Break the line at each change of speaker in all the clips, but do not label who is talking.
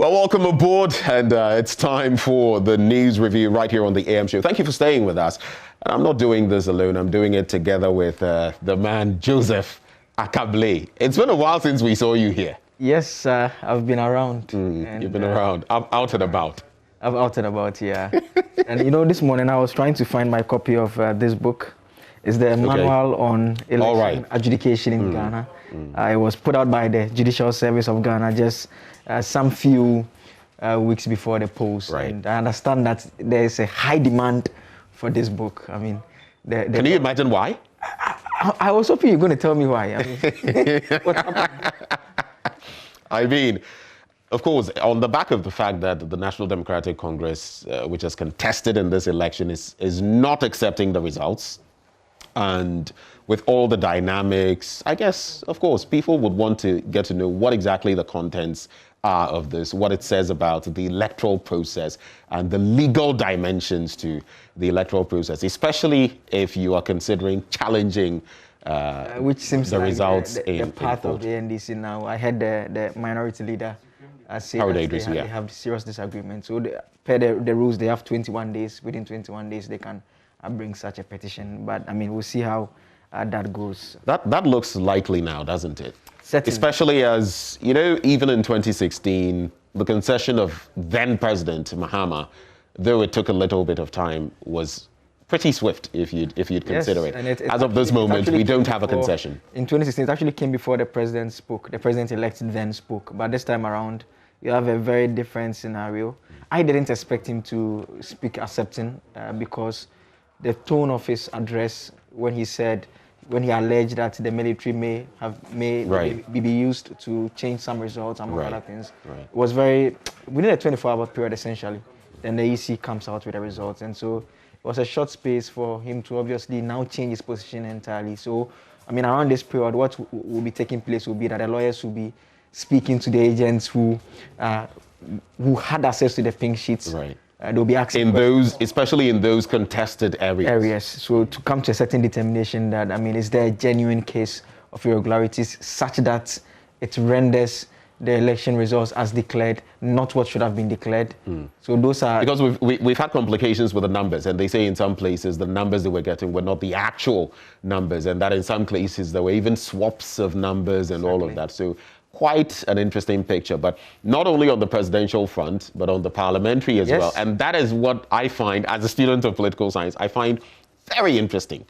Well, welcome aboard, and it's time for the news review right here on the AM show. Thank you for staying with us. And I'm not doing this alone. I'm doing it together with the man, Joseph Akable. It's been a while since we saw you here.
Yes, I've been around.
You've been around. I'm out and about.
I'm out and about, yeah. And you know, this morning I was trying to find my copy of this book. It's the manual on election adjudication in Ghana. It was put out by the Judicial Service of Ghana just some few weeks before the polls.
Right. And
I understand that there is a high demand for this book. I mean,
can you imagine why?
I was hoping you're going to tell me why. I mean, what happened?
I mean, of course, on the back of the fact that the National Democratic Congress, which has contested in this election, is not accepting the results. And with all the dynamics, I guess, of course, people would want to get to know what exactly the contents are of this, what it says about the electoral process and the legal dimensions to the electoral process, especially if you are considering challenging
which seems
the
like
results
the path of the NDC now. I heard the minority leader say that they have serious disagreement. So per the rules, they have 21 days. Within 21 days, they can bring such a petition. But I mean, we'll see how that goes.
That looks likely now, doesn't it?
Certainly.
Especially as, you know, even in 2016, the concession of then President Mahama, though it took a little bit of time, was pretty swift if you'd consider it. And as of this moment, we don't have a concession.
In 2016, it actually came before the president spoke. The president-elect then spoke. But this time around, you have a very different scenario. I didn't expect him to speak accepting because the tone of his address when he alleged that the military may be used to change some results, among other things, it was very, within a 24-hour period, essentially. Then the EC comes out with the results. And so it was a short space for him to obviously now change his position entirely. So, I mean, around this period, what will be taking place will be that the lawyers will be speaking to the agents who had access to the pink sheets.
Right.
They'll be asking
especially in those contested areas.
So to come to a certain determination that, I mean, is there a genuine case of irregularities such that it renders the election results as declared not what should have been declared? So those are...
Because we've had complications with the numbers, and they say in some places the numbers they were getting were not the actual numbers, and that in some cases there were even swaps of numbers and all of that. So quite an interesting picture, but not only on the presidential front, but on the parliamentary as well. And that is what I find, as a student of political science, I find very interesting.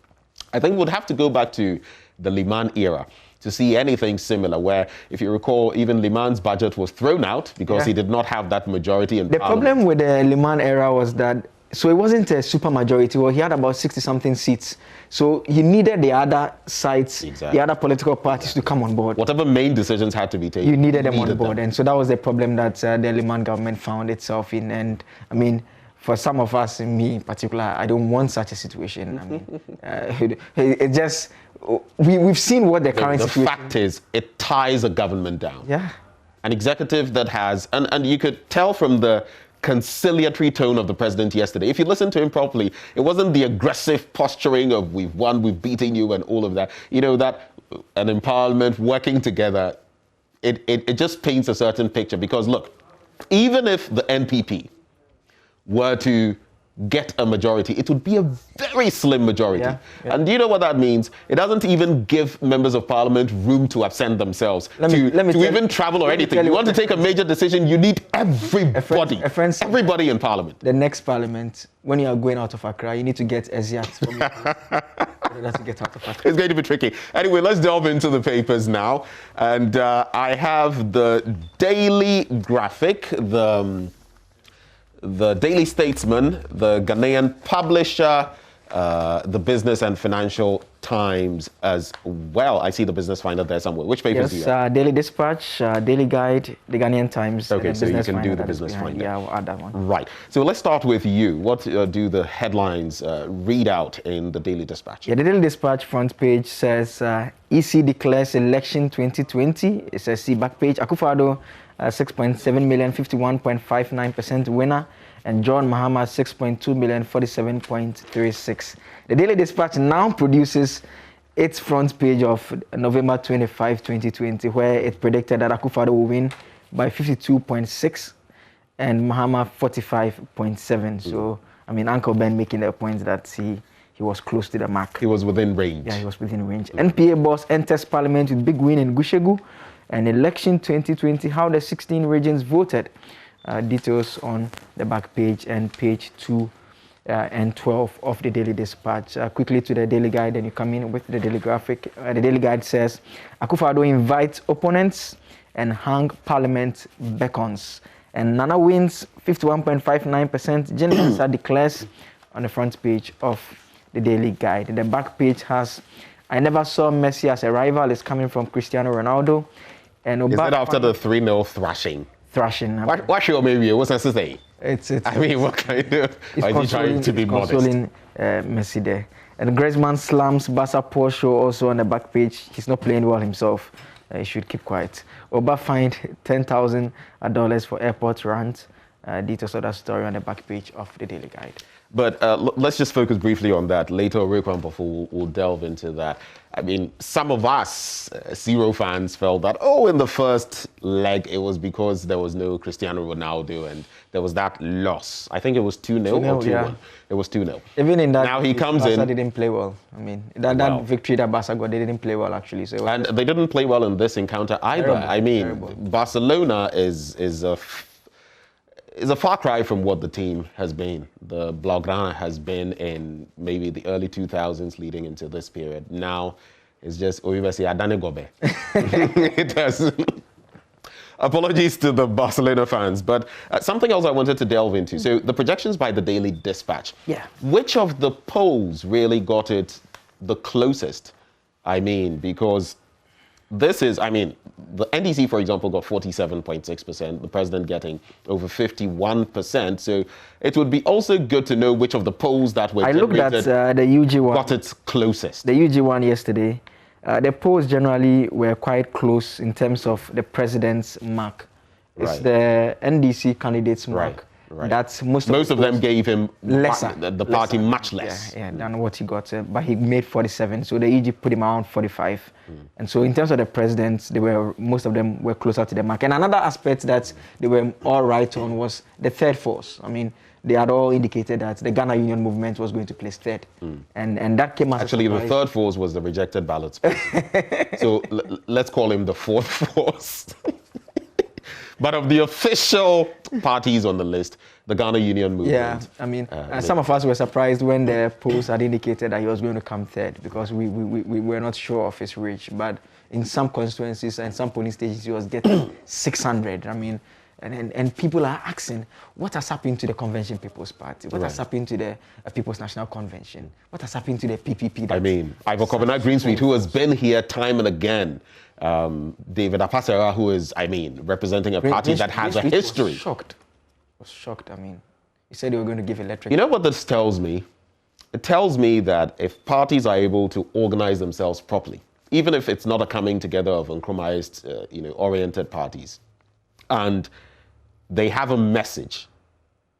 I think we'd have to go back to the Liman era to see anything similar, where, if you recall, even Liman's budget was thrown out because he did not have that majority in parliament.
The problem with the Liman era was that, so it wasn't a super majority. Well, he had about 60-something seats. So he needed the other sides, the other political parties to come on board.
Whatever main decisions had to be taken,
you needed them on board. And so that was the problem that the Liman government found itself in. And I mean, for some of us, me in particular, I don't want such a situation. I mean, it just, we've seen what the current situation...
The fact is, it ties a government down.
Yeah.
An executive that has, and you could tell from the conciliatory tone of the president yesterday. If you listen to him properly, it wasn't the aggressive posturing of we've won, we've beaten you and all of that. You know, that and in parliament working together, it just paints a certain picture. Because look, even if the NPP were to get a majority, it would be a very slim majority. And do you know what that means? It doesn't even give members of parliament room to absent themselves, to even travel or anything. You want to take a major decision, you need everybody, everybody in parliament.
The next parliament, when you are going out of Accra, you need to get Eziat to get out of Accra.
It's going to be tricky. Anyway, let's delve into the papers now. And I have the Daily Graphic, the Daily Statesman, the Ghanaian publisher, the Business and Financial Times as well. I see the Business Finder there somewhere. Which papers do you have?
Daily Dispatch, Daily Guide, the Ghanaian Times.
Okay, so you can do the Business Finder.
Yeah, I'll add that one.
Right. So let's start with you. What do the headlines read out in the Daily Dispatch? Yeah,
the Daily Dispatch front page says, EC declares election 2020. It says, see back page, Akufo-Addo, 6.7 million, 51.59% winner, and John Mahama, 6.2 million, 47.36. The Daily Dispatch now produces its front page of November 25, 2020, where it predicted that Akufo-Addo will win by 52.6 and Mahama 45.7. So, I mean, Uncle Ben making the point that he was close to the mark.
He was within range.
Yeah, he was within range. NPA boss enters parliament with big win in Gushegu. And election 2020, how the 16 regions voted. Details on the back page and page 2 and 12 of the Daily Dispatch. Quickly to the Daily Guide, and you come in with the Daily Graphic. The Daily Guide says, Akufo-Addo invites opponents and hang parliament beckons. And Nana wins 51.59%. Gen Mensa declares on the front page of the Daily Guide. The back page has, I never saw Messi as a rival. It's coming from Cristiano Ronaldo. And
is it after the 3-0 thrashing?
Thrashing.
What show maybe? What's that to say?
I
mean, what kind of? Are you trying to be modest?
Consoling Messi there. And Griezmann slams Barca Porsche also on the back page. He's not playing well himself. He should keep quiet. Oba fined $10,000 for airport rant. Details of that story on the back page of the Daily Guide.
But let's just focus briefly on that. Later, we'll delve into that. I mean, some of us, Zero fans, felt that, in the first leg, it was because there was no Cristiano Ronaldo and there was that loss. I think it was 2-0 or 2-1. Yeah. It was 2-0.
Even in that,
now he comes
Barca
in.
Didn't play well. I mean, that victory that Barca got, they didn't play well, actually. So
and they didn't play well in this encounter either.
Terrible,
I mean,
terrible.
Barcelona is a far cry from what the team has been. The Blaugrana has been in maybe the early 2000s leading into this period. Now, it's just, Adane Gobe. It does. Apologies to the Barcelona fans, but something else I wanted to delve into. So the projections by the Daily Dispatch.
Yeah.
Which of the polls really got it the closest? I mean, because this is, I mean, the NDC, for example, got 47.6%, the president getting over 51%. So it would be also good to know which of the polls that were
generated. I looked at the UG one.
Got it closest.
The UG one yesterday. The polls generally were quite close in terms of the president's mark. It's the NDC candidate's mark.
Right.
That's most
of them gave him
lesser.
The party much less.
Yeah, than what he got. But he made 47. So the EG put him around 45. And so in terms of the presidents, most of them were closer to the mark. And another aspect that they were all right on was the third force. I mean, they had all indicated that the Ghana Union movement was going to place third. And that came as
actually, the third force was the rejected ballots. So let's call him the fourth force. But of the official parties on the list, the Ghana Union movement.
Yeah, I mean, some of us were surprised when the polls had indicated that he was going to come third because we were not sure of his reach. But in some constituencies and some polling stations, he was getting 600. I mean, and people are asking, what has happened to the Convention People's Party? What has happened to the People's National Convention? What has happened to the PPP?
I mean, Ivor Kobena Greensmith, who has been here time and again. David Apasera, who is, I mean, representing a party that has a history.
Was shocked. I mean, he said they were going to give electric.
You know what this tells me? It tells me that if parties are able to organize themselves properly, even if it's not a coming together of uncompromised, oriented parties, and they have a message,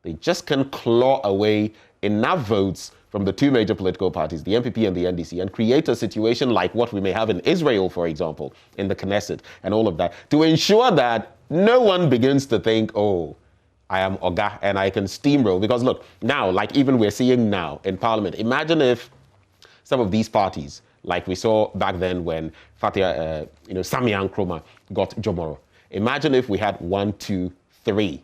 they just can claw away enough votes from the two major political parties, the MPP and the NDC, and create a situation like what we may have in Israel, for example, in the Knesset and all of that, to ensure that no one begins to think, I am Oga and I can steamroll. Because look, now, like even we're seeing now in Parliament, imagine if some of these parties, like we saw back then when Fatia, Samian Nkrumah got Jomoro. Imagine if we had 1, 2, 3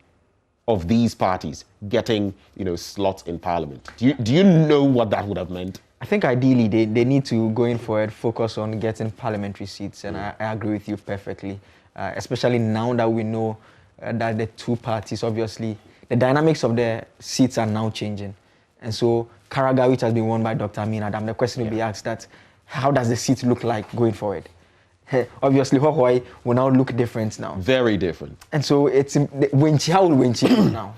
of these parties getting, slots in Parliament. Do you know what that would have meant?
I think ideally they need to, going forward, focus on getting parliamentary seats, and I agree with you perfectly, especially now that we know that the two parties, obviously, the dynamics of the seats are now changing. And so Karaga, which has been won by Dr. Amin Adam, the question will be asked that, how does the seat look like going forward? Obviously, Hohoi will now look different now.
Very different.
And so it's how will Wenchi now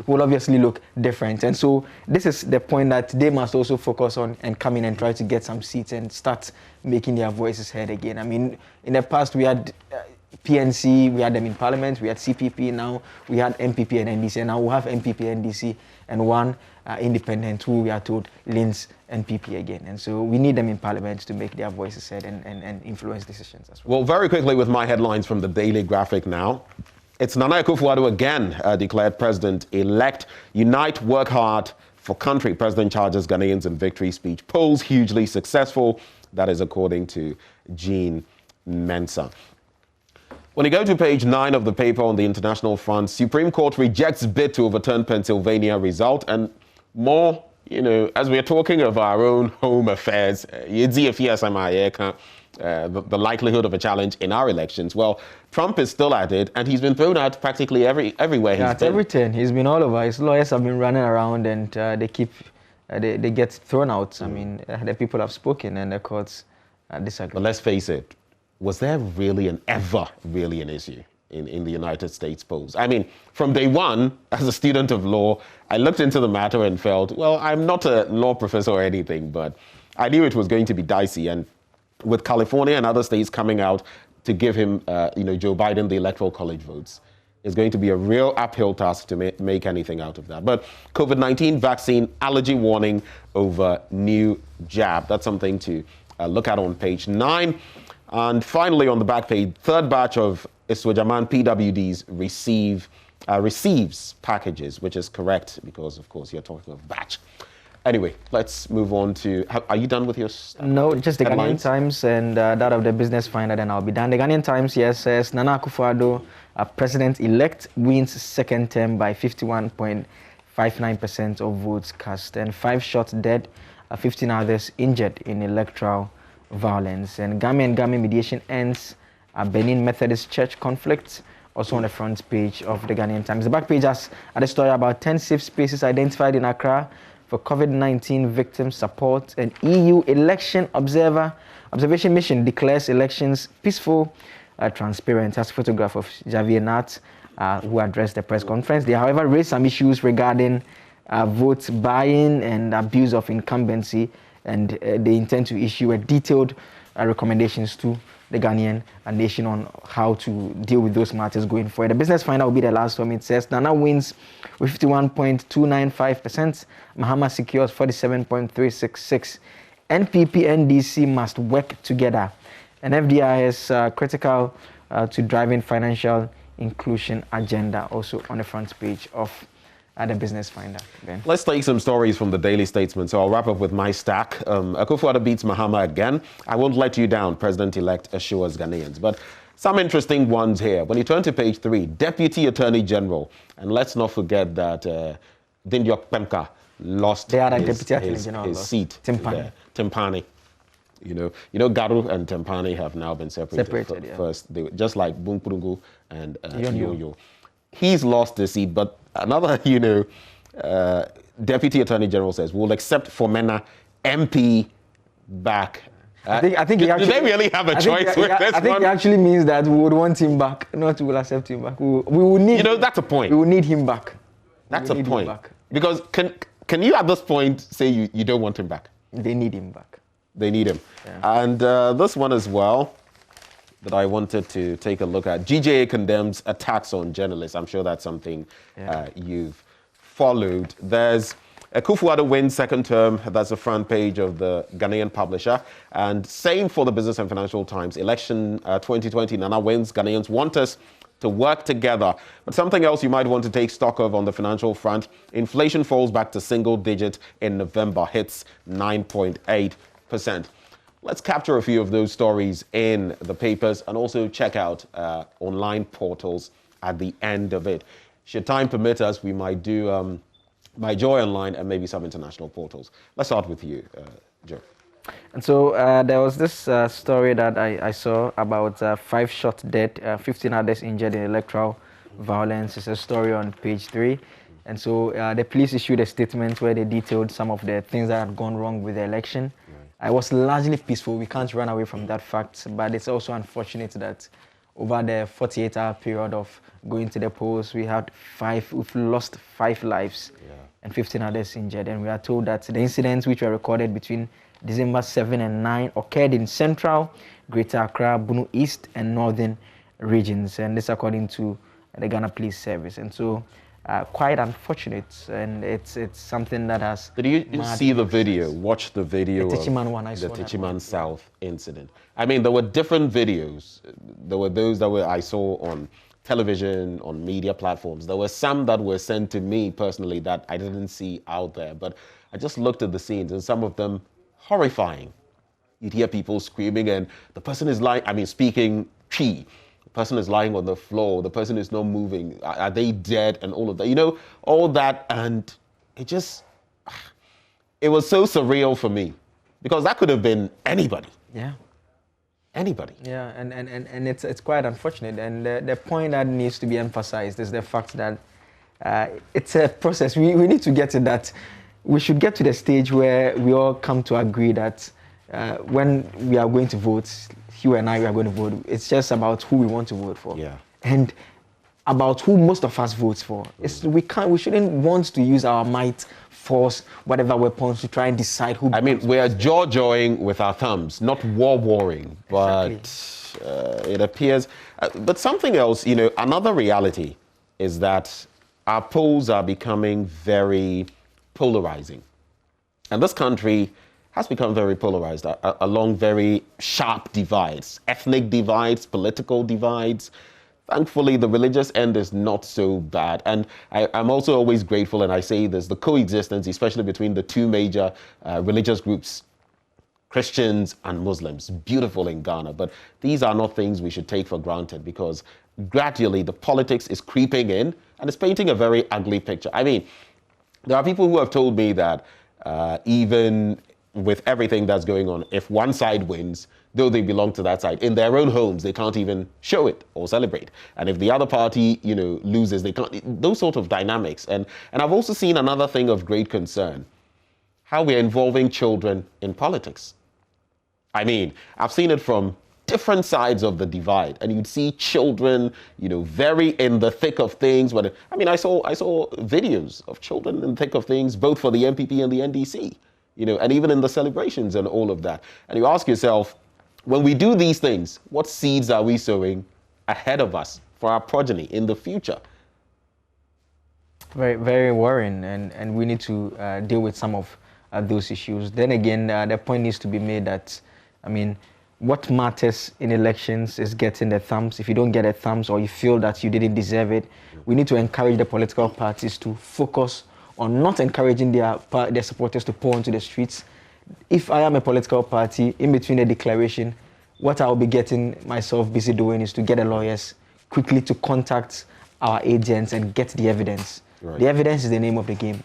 will obviously look different. And so this is the point that they must also focus on and come in and try to get some seats and start making their voices heard again. I mean, in the past we had PNC, we had them in Parliament, we had CPP, now we had MPP and NDC, and now we have MPP, NDC, and one independent who we are told leans NPP again. And so we need them in Parliament to make their voices heard and influence decisions as well.
Well, very quickly with my headlines from the Daily Graphic now. It's Nana Akufo-Addo again declared president-elect. Unite, work hard for country. President charges Ghanaians in victory speech. Polls hugely successful. That is according to Jean Mensah. When you go to page 9 of the paper on the international front, Supreme Court rejects bid to overturn Pennsylvania result, and more, as we're talking of our own home affairs, the likelihood of a challenge in our elections. Well, Trump is still at it, and he's been thrown out practically everywhere he's been.
Everything. He's been all over. His lawyers have been running around, and they get thrown out. I mean, the people have spoken, and the courts disagree.
But let's face it, was there really an issue in the United States polls? I mean, from day one, as a student of law, I looked into the matter and felt, well, I'm not a law professor or anything, but I knew it was going to be dicey. And with California and other states coming out to give him, Joe Biden the Electoral College votes, it's going to be a real uphill task to make anything out of that. But COVID-19 vaccine allergy warning over new jab. That's something to look at on page 9. And finally, on the back page, third batch of Iswajaman PWDs receives packages, which is correct because, of course, you're talking of batch. Anyway, let's move on to... Are you done with your
No, just the
headlines?
Ghanaian Times and that of the Business Finder, then I'll be done. The Ghanaian Times, yes, says Nana Akufo-Addo, president-elect, wins second term by 51.59% of votes cast, and 5 shots dead, 15 others injured in electoral violence. And Gambia mediation ends Benin Methodist Church conflict, also on the front page of the Ghanaian Times. The back page has a story about 10 safe spaces identified in Accra for COVID-19 victim support, and EU election observation mission declares elections peaceful, transparent. Has a photograph of Javier Nat, who addressed the press conference. They, however, raised some issues regarding vote buying and abuse of incumbency, and they intend to issue a detailed recommendations to the Ghanaian nation on how to deal with those matters going forward. The Business Finder will be the last one. It says Nana wins with 51.295%. Mahama secures 47.366%. NPP NDC must work together. And FDI is critical to driving financial inclusion agenda, also on the front page of the Business Finder. Ben.
Let's take some stories from the Daily Statesman. So I'll wrap up with my stack. Akufo-Addo beats Mahama again. I won't let you down, President-elect assures Ghanaians. But some interesting ones here. When you turn to page 3, Deputy Attorney General, and let's not forget that Dindiok Pemka lost his seat. Timpani. You know, Garu and Timpani have now been separated. First, they were just like Bumpurungu and Yoyo. He's lost the seat, but another, Deputy Attorney General says, we'll accept Fomena MP back.
I think
do they really have a choice with this one?
I think it actually means that we would want him back, not we will accept him back. We will need.
That's a point.
We will need him back.
That's a point. Because can you at this point say you don't want him back?
They need him back.
They need him. Yeah. And this one as well that I wanted to take a look at. GJA condemns attacks on journalists. I'm sure that's something you've followed. There's Akufo-Addo wins second term. That's the front page of the Ghanaian Publisher. And same for the Business and Financial Times. Election 2020, Nana wins. Ghanaians want us to work together. But something else you might want to take stock of on the financial front. Inflation falls back to single digit in November, hits 9.8%. Let's capture a few of those stories in the papers and also check out online portals at the end of it. Should time permit us, we might do My Joy Online and maybe some international portals. Let's start with you, Joe.
And so there was this story that I saw about 5 shot dead, 15 others injured in electoral violence. It's a story on page 3. And so the police issued a statement where they detailed some of the things that had gone wrong with the election. I was largely peaceful. We can't run away from that fact, but it's also unfortunate that over the 48-hour period of going to the polls, we've lost 5 lives and 15 others injured. And we are told that the incidents which were recorded between December 7 and 9 occurred in Central, Greater Accra, Bunu East, and Northern regions. And this according to the Ghana Police Service. And so quite unfortunate, and it's something that has...
Did you see the video, watch the video
the Techiman
of the Techiman South incident? I mean, there were different videos. There were those that I saw on television, on media platforms. There were some that were sent to me personally that I didn't see out there, but I just looked at the scenes and some of them horrifying. You'd hear people screaming and the person is lying, speaking Twi. The person is lying on the floor. The person is not moving. Are they dead? And all of that. All that. And it was so surreal for me because that could have been anybody.
Yeah.
Anybody.
Yeah, and it's quite unfortunate. And the point that needs to be emphasized is the fact that it's a process. We need to get to that. We should get to the stage where we all come to agree that when we are going to vote, you and I, we are going to vote. It's just about who we want to vote for.
Yeah.
And about who most of us votes for. We shouldn't want to use our might, force, whatever weapons to try and decide who.
We are jaw-jawing with our thumbs, not war-warring. But exactly. It appears. But something else, another reality is that our polls are becoming very polarizing. And this country has become very polarized along very sharp divides, ethnic divides, political divides. Thankfully, the religious end is not so bad. And I'm also always grateful, and I say this, the coexistence, especially between the two major religious groups, Christians and Muslims, beautiful in Ghana. But these are not things we should take for granted because gradually the politics is creeping in and it's painting a very ugly picture. There are people who have told me that even with everything that's going on, if one side wins, though they belong to that side, in their own homes, they can't even show it or celebrate. And if the other party, loses, they can't, those sort of dynamics. And I've also seen another thing of great concern, how we're involving children in politics. I've seen it from different sides of the divide, and you'd see children, very in the thick of things. But I saw videos of children in the thick of things, both for the MPP and the NDC, and even in the celebrations and all of that. And you ask yourself, when we do these things, what seeds are we sowing ahead of us for our progeny in the future?
Very, very worrying, and we need to deal with some of those issues. Then again, the point needs to be made that, what matters in elections is getting the thumbs. If you don't get a thumbs or you feel that you didn't deserve it, we need to encourage the political parties to focus on not encouraging their supporters to pour into the streets. If I am a political party, in between the declaration, what I'll be getting myself busy doing is to get the lawyers quickly to contact our agents and get the evidence. Right. The evidence is the name of the game.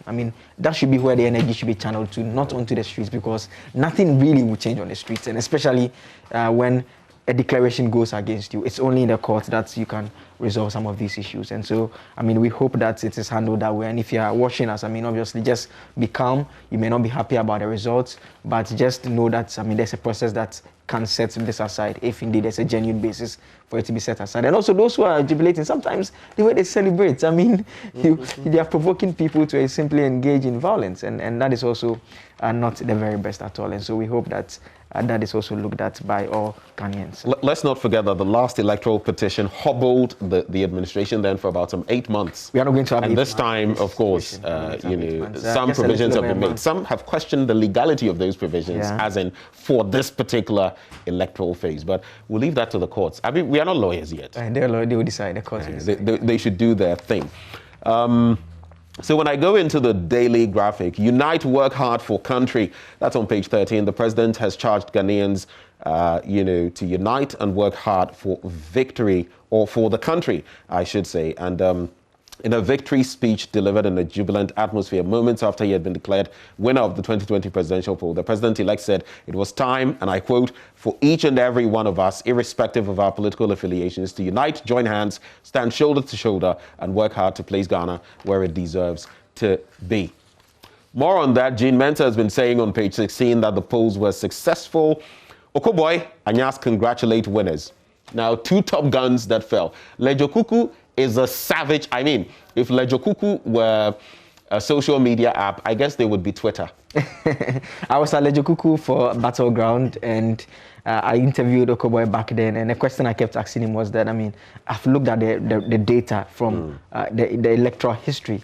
That should be where the energy should be channeled to, not onto the streets, because nothing really will change on the streets. And especially when a declaration goes against you, it's only in the court that you can resolve some of these issues. And so, we hope that it is handled that way. And if you are watching us, obviously just be calm. You may not be happy about the results, but just know that, there's a process that can set this aside if indeed there's a genuine basis for it to be set aside. And also those who are jubilating, sometimes the way they celebrate, they are provoking people to simply engage in violence. And that is also not the very best at all. And so we hope that that is also looked at by all Ghanaians.
Let's not forget that the last electoral petition hobbled the administration then for about some 8 months.
We are not going to have.
And this time, of course, some provisions have been made. Some have questioned the legality of those provisions, as in for this particular electoral phase. But we'll leave that to the courts. We are not lawyers yet.
They will decide. The courts will decide.
They should do their thing. So when I go into the daily graphic, unite, work hard for country. That's on page 13. The president has charged Ghanaians, to unite and work hard for victory, or for the country, I should say. And in a victory speech delivered in a jubilant atmosphere moments after he had been declared winner of the 2020 presidential poll, the president-elect said it was time, and I quote, for each and every one of us, irrespective of our political affiliations, to unite, join hands, stand shoulder to shoulder, and work hard to place Ghana where it deserves to be. More on that, Jean Mensah has been saying on page 16 that the polls were successful. Okoboy, Anyas congratulate winners. Now, 2 top guns that fell. Lejo Kuku is a savage. If Lejo Kuku were a social media app, I guess they would be Twitter.
I was at Lejo Kuku for Battleground, and I interviewed Okoboy back then, and the question I kept asking him was that, I've looked at the data from the electoral history.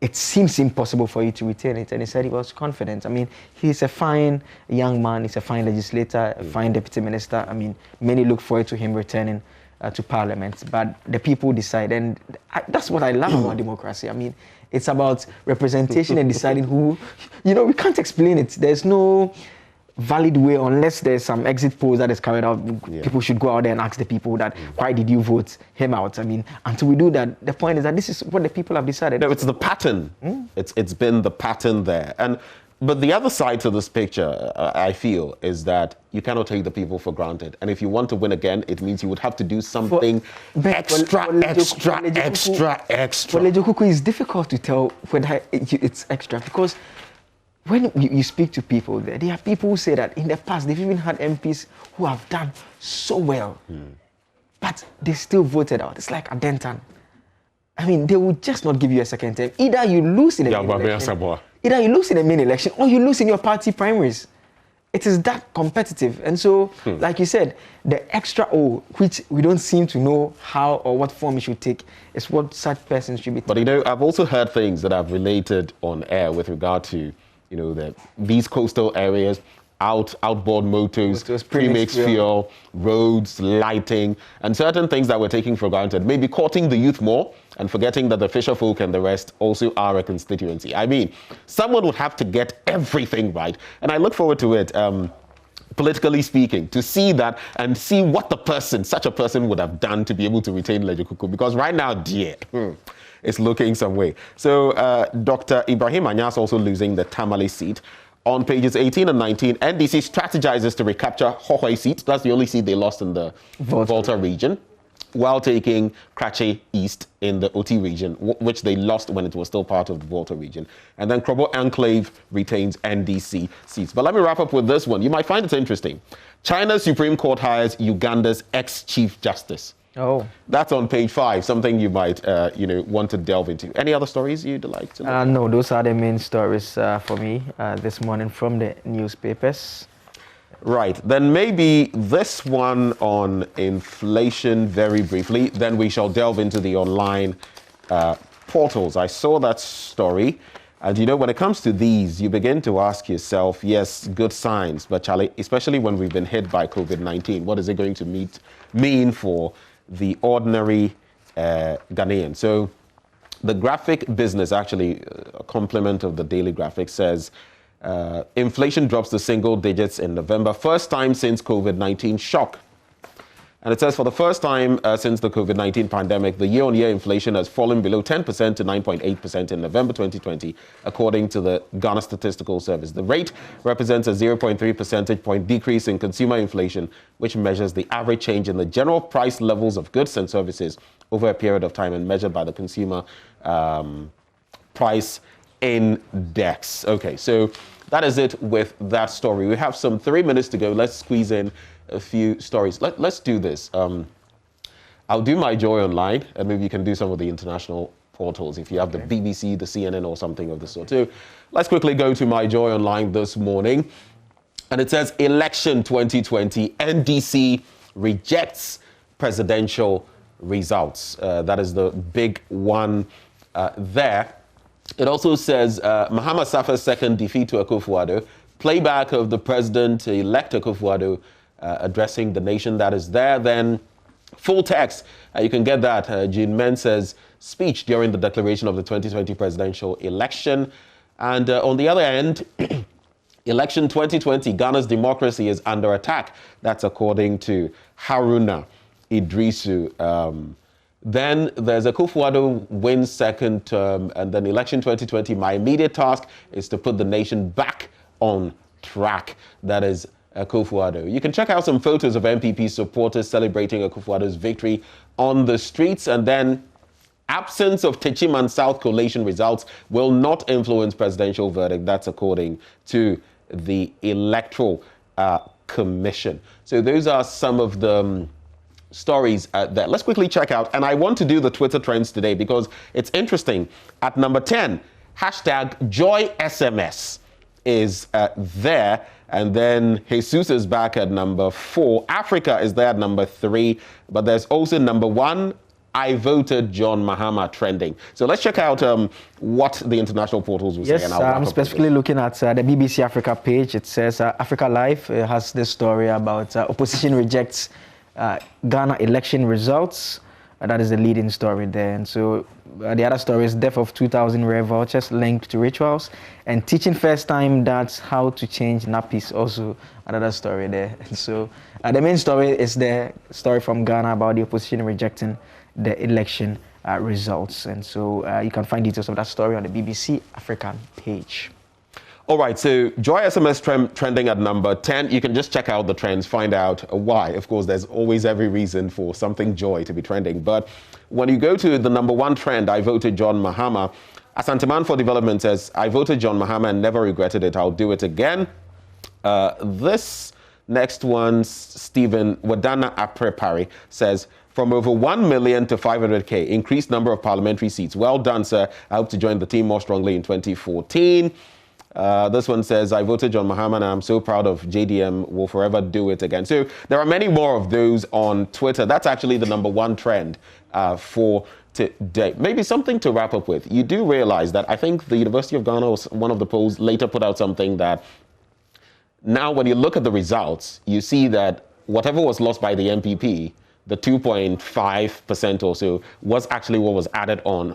It seems impossible for you to retain it. And he said he was confident. He's a fine young man. He's a fine legislator, a fine deputy minister. Many look forward to him returning to parliament, but the people decide. And that's what I love about democracy. I mean, it's about representation and deciding who, we can't explain it. There's no valid way unless there's some exit polls that is carried out. People should go out there and ask the people that, why did you vote him out? I mean, until we do that, the point is that this is what the people have decided.
No, it's the pattern. It's been the pattern there. But the other side to this picture, I feel, is that you cannot take the people for granted. And if you want to win again, it means you would have to do something extra. For
Lejokuku, it's difficult to tell whether it's extra, because when you speak to people there are people who say that in the past they've even had MPs who have done so well, but they still voted out. It's like Adentan. I mean, they will just not give you a second term. Either you lose in the main election, either you lose in the main election, or you lose in your party primaries. It is that competitive. And so, like you said, the extra O, which we don't seem to know how or what form it should take, is what such persons should be taking.
But I've also heard things that I've related on air with regard to, these coastal areas, outboard motors, premix fuel, roads, lighting, and certain things that we're taking for granted. Maybe courting the youth more and forgetting that the fisher folk and the rest also are a constituency. I mean, someone would have to get everything right. And I look forward to it, politically speaking, to see that and see what such a person would have done to be able to retain Lejokuku. Because right now, dear, it's looking some way. So Dr. Ibrahim Anyas also losing the Tamale seat. On pages 18 and 19, NDC strategizes to recapture Hohoi seat. That's the only seat they lost in the Volta region, while taking Krache East in the OT region, which they lost when it was still part of the Volta region. And then Krobo Enclave retains NDC seats. But let me wrap up with this one. You might find it interesting. China's Supreme Court hires Uganda's ex-Chief Justice.
Oh.
That's on page 5, something you might, want to delve into. Any other stories you'd like to know?
No, those are the main stories for me this morning from the newspapers.
Right. Then maybe this one on inflation very briefly. Then we shall delve into the online portals. I saw that story. And, when it comes to these, you begin to ask yourself, yes, good signs. But, Charlie, especially when we've been hit by COVID-19, what is it going to mean for the ordinary Ghanaian? So the graphic business, actually a complement of the Daily Graphic, says inflation drops to single digits in November, first time since COVID-19 shock. And it says for the first time since the COVID-19 pandemic, the year-on-year inflation has fallen below 10% to 9.8% in November 2020, according to the Ghana Statistical Service. The rate represents a 0.3 percentage point decrease in consumer inflation, which measures the average change in the general price levels of goods and services over a period of time and measured by the Consumer Price Index. Okay, so that is it with that story. We have some 3 minutes to go. Let's squeeze in a few stories. Let's do this. I'll do my Joy Online, and maybe you can do some of the international portals if you have the BBC, the CNN, or something of the sort. So let's quickly go to my Joy Online this morning. And it says, Election 2020, NDC rejects presidential results. That is the big one there. It also says, Mahama Safa's second defeat to Akufo-Addo, playback of the president-elect Akufo-Addo addressing the nation. That is there. Then full text, you can get that. Jean Mensah's speech during the declaration of the 2020 presidential election. And on the other end, election 2020, Ghana's democracy is under attack. That's according to Haruna Idrisu. Then there's Akufo-Addo wins second term, and then election 2020, my immediate task is to put the nation back on track. That is Akufo-Addo. You can check out some photos of MPP supporters celebrating Akufo-Addo's victory on the streets. And then absence of Techiman South collation results will not influence presidential verdict. That's according to the Electoral Commission. So those are some of the stories there. Let's quickly check out. And I want to do the Twitter trends today because it's interesting. At number 10, hashtag JoySMS is there. And then Jesus is back at number 4. Africa is there at number 3. But there's also number 1, I voted John Mahama trending. So let's check out what the international portals will say.
Yes, I'm specifically looking at the BBC Africa page. It says Africa Live has this story about opposition rejects Ghana election results. That is the leading story there. And so the other story is death of 2,000 rare vouchers linked to rituals, and teaching first time that's how to change nappies, also another story there. And so the main story is the story from Ghana about the opposition rejecting the election results. And so you can find details of that story on the BBC African page.
All right, so Joy SMS trending at number 10. You can just check out the trends, find out why. Of course, there's always every reason for something Joy to be trending. But when you go to the number 1 trend, I voted John Mahama. Asanteman for Development says, I voted John Mahama and never regretted it. I'll do it again. This next one, Stephen Wadana Aprepari says, from over 1 million to 500K, increased number of parliamentary seats. Well done, sir. I hope to join the team more strongly in 2014. This one says, I voted John Mahama and I'm so proud of JDM, will forever do it again. So there are many more of those on Twitter. That's actually the number 1 trend for today. Maybe something to wrap up with. You do realize that I think the University of Ghana, was one of the polls, later put out something that now when you look at the results, you see that whatever was lost by the MPP, the 2.5% or so, was actually what was added on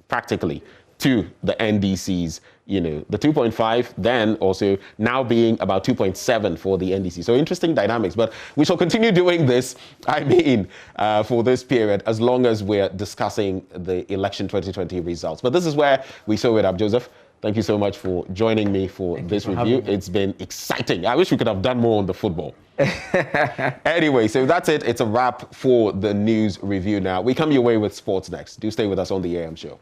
practically to the NDC's, the 2.5 then also now being about 2.7 for the NDC. So interesting dynamics, but we shall continue doing this, for this period, as long as we're discussing the election 2020 results. But this is where we sew it up. Joseph, thank you so much for joining me for this review. It's been exciting. I wish we could have done more on the football. Anyway, so that's it. It's a wrap for the news review now. We come your way with sports next. Do stay with us on the AM show.